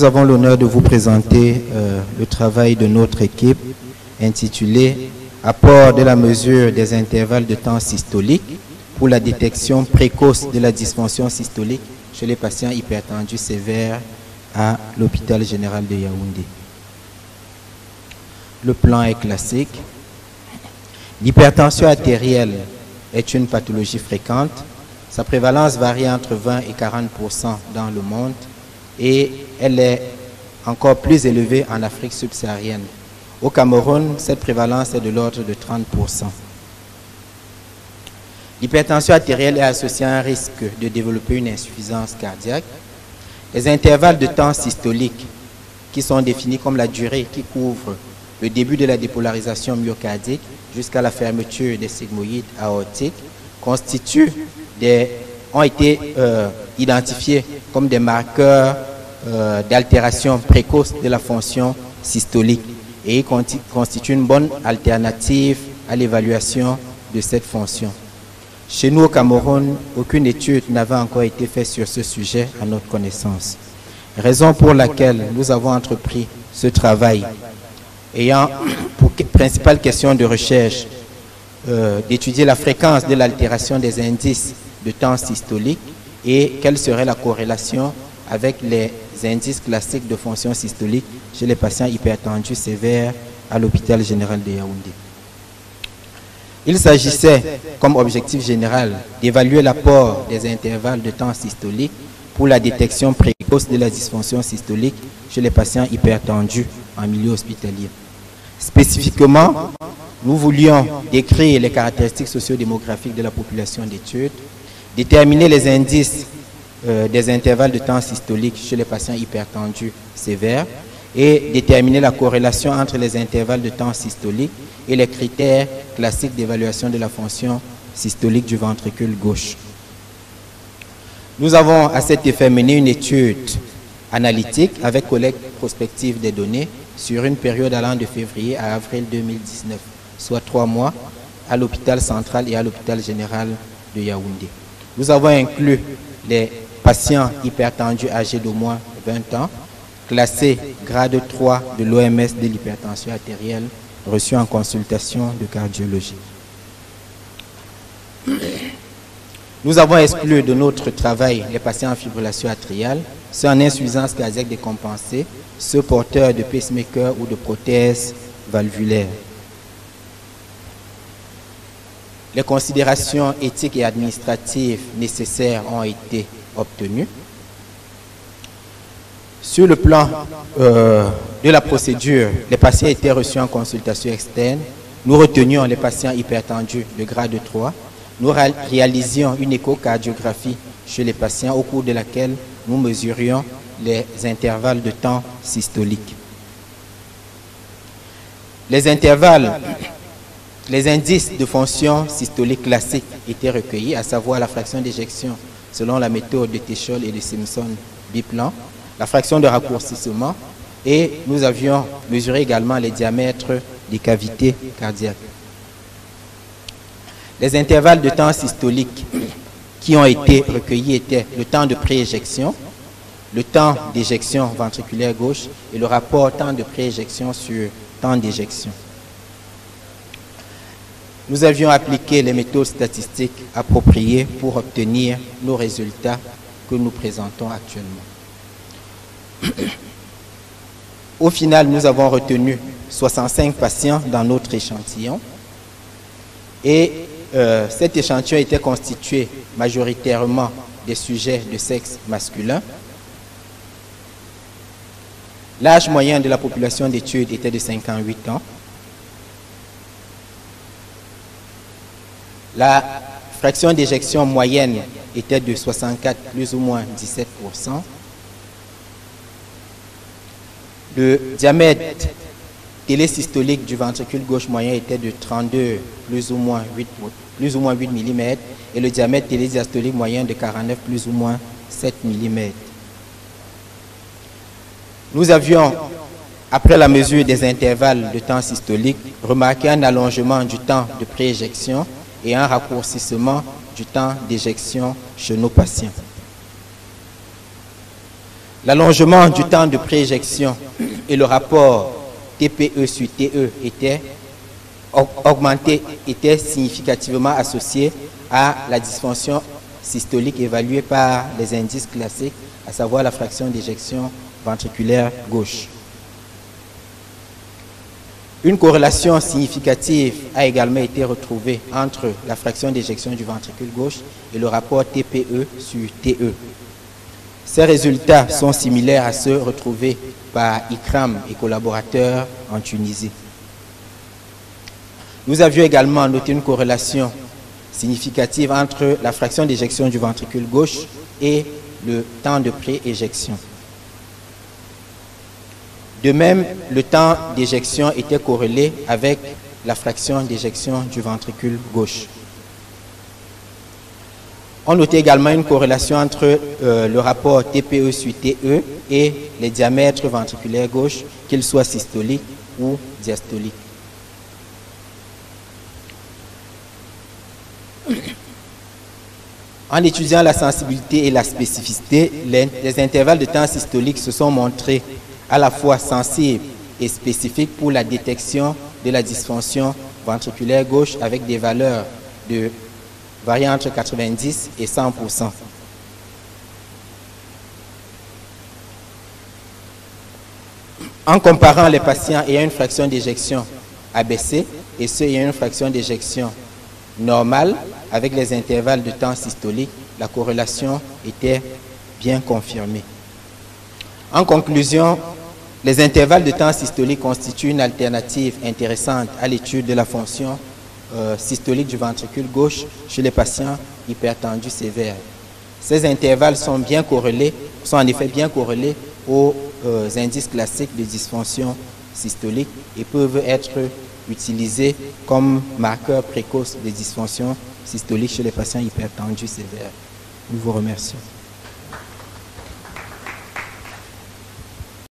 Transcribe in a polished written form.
Nous avons l'honneur de vous présenter le travail de notre équipe intitulé « Apport de la mesure des intervalles de temps systolique pour la détection précoce de la dysfonction systolique chez les patients hypertendus sévères à l'hôpital général de Yaoundé ». Le plan est classique. L'hypertension artérielle est une pathologie fréquente. Sa prévalence varie entre 20 et 40% dans le monde et elle est encore plus élevée en Afrique subsaharienne. Au Cameroun, cette prévalence est de l'ordre de 30%. L'hypertension artérielle est associée à un risque de développer une insuffisance cardiaque. Les intervalles de temps systolique, qui sont définis comme la durée qui couvre le début de la dépolarisation myocardique jusqu'à la fermeture des sigmoïdes aortiques, ont été identifiés comme des marqueurs d'altération précoce de la fonction systolique et ils constituent une bonne alternative à l'évaluation de cette fonction. Chez nous au Cameroun, aucune étude n'avait encore été faite sur ce sujet à notre connaissance. Raison pour laquelle nous avons entrepris ce travail ayant pour principale question de recherche d'étudier la fréquence de l'altération des indices de temps systolique et quelle serait la corrélation avec les indices classiques de fonction systolique chez les patients hypertendus sévères à l'hôpital général de Yaoundé. Il s'agissait, comme objectif général, d'évaluer l'apport des intervalles de temps systolique pour la détection précoce de la dysfonction systolique chez les patients hypertendus en milieu hospitalier. Spécifiquement, nous voulions décrire les caractéristiques sociodémographiques de la population d'études, déterminer les indices des intervalles de temps systolique chez les patients hypertendus sévères et déterminer la corrélation entre les intervalles de temps systolique et les critères classiques d'évaluation de la fonction systolique du ventricule gauche. Nous avons à cet effet mené une étude analytique avec collecte prospective des données sur une période allant de février à avril 2019, soit 3 mois, à l'hôpital central et à l'hôpital général de Yaoundé. Nous avons inclus les patients hypertendus âgés d'au moins 20 ans, classés grade 3 de l'OMS de l'hypertension artérielle, reçus en consultation de cardiologie. Nous avons exclu de notre travail les patients en fibrillation atriale, ceux en insuffisance cardiaque décompensée, ceux porteurs de pacemaker ou de prothèses valvulaires. Les considérations éthiques et administratives nécessaires ont été obtenues. Sur le plan de la procédure, les patients étaient reçus en consultation externe. Nous retenions les patients hypertendus de grade 3. Nous réalisions une échocardiographie chez les patients au cours de laquelle nous mesurions les intervalles de temps systolique. Les indices de fonction systolique classique étaient recueillis, à savoir la fraction d'éjection selon la méthode de Téchol et de Simpson-Biplan, la fraction de raccourcissement, et nous avions mesuré également les diamètres des cavités cardiaques. Les intervalles de temps systolique qui ont été recueillis étaient le temps de prééjection, le temps d'éjection ventriculaire gauche et le rapport temps de prééjection sur temps d'éjection. Nous avions appliqué les méthodes statistiques appropriées pour obtenir nos résultats que nous présentons actuellement. Au final, nous avons retenu 65 patients dans notre échantillon et cet échantillon était constitué majoritairement des sujets de sexe masculin. L'âge moyen de la population d'études était de 58 ans. La fraction d'éjection moyenne était de 64, plus ou moins 17%. Le diamètre télésystolique du ventricule gauche moyen était de 32, plus ou moins 8 mm, et le diamètre télédiastolique moyen de 49, plus ou moins 7 mm. Nous avions, après la mesure des intervalles de temps systolique, remarqué un allongement du temps de prééjection et un raccourcissement du temps d'éjection chez nos patients. L'allongement du temps de prééjection et le rapport TPE sur TE était significativement associés à la dysfonction systolique évaluée par les indices classiques, à savoir la fraction d'éjection ventriculaire gauche. Une corrélation significative a également été retrouvée entre la fraction d'éjection du ventricule gauche et le rapport TPE sur TE. Ces résultats sont similaires à ceux retrouvés par Ikram et collaborateurs en Tunisie. Nous avions également noté une corrélation significative entre la fraction d'éjection du ventricule gauche et le temps de pré-éjection. De même, le temps d'éjection était corrélé avec la fraction d'éjection du ventricule gauche. On notait également une corrélation entre le rapport TPE sur TE et les diamètres ventriculaires gauche, qu'ils soient systoliques ou diastoliques. En étudiant la sensibilité et la spécificité, les intervalles de temps systolique se sont montrés à la fois sensibles et spécifiques pour la détection de la dysfonction ventriculaire gauche avec des valeurs variant entre 90 et 100%. En comparant les patients ayant une fraction d'éjection abaissée et ceux ayant une fraction d'éjection normale avec les intervalles de temps systolique, la corrélation était bien confirmée. En conclusion, les intervalles de temps systolique constituent une alternative intéressante à l'étude de la fonction systolique du ventricule gauche chez les patients hypertendus sévères. Ces intervalles sont en effet bien corrélés aux indices classiques de dysfonction systolique et peuvent être utilisés comme marqueurs précoces de dysfonction systolique chez les patients hypertendus sévères. Nous vous remercions.